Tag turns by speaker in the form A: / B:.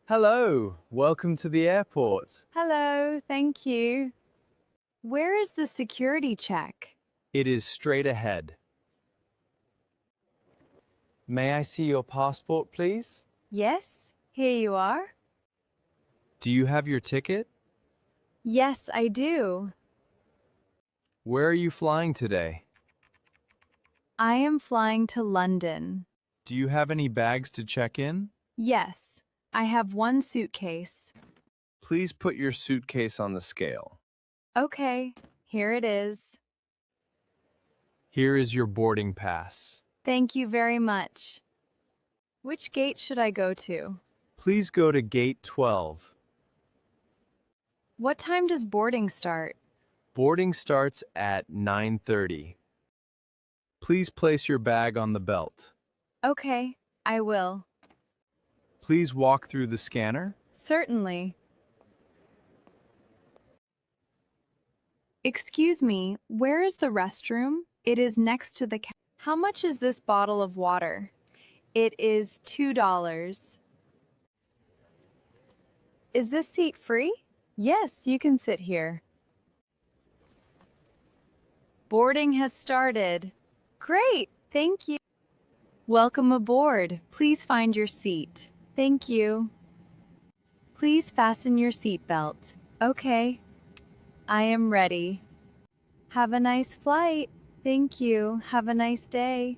A: Hello, welcome to the airport.
B: Hello, thank you. Where is the security check?
A: It is straight ahead. May I see your passport, please?
B: Yes, here you are.
A: Do you have your ticket?
B: Yes, I do.
A: Where are you flying today?
B: I am flying to London.
A: Do you have any bags to check in?
B: Yes, I have one suitcase.
A: Please put your suitcase on the scale.
B: Okay, here it is.
A: Here is your boarding pass.
B: Thank you very much. Which gate should I go to?
A: Please go to gate 12.
B: What time does boarding start?
A: Boarding starts at 9:30. Please place your bag on the belt.
B: Okay, I will.
A: Please walk through the scanner.
B: Certainly. Excuse me, where is the restroom? It is next to the How much is this bottle of water? It is $2. Is this seat free? Yes, you can sit here. Boarding has started. Great, thank you. Welcome aboard. Please find your seat. Thank you. Please fasten your seatbelt. Okay, I am ready. Have a nice flight. Thank you. Have a nice day.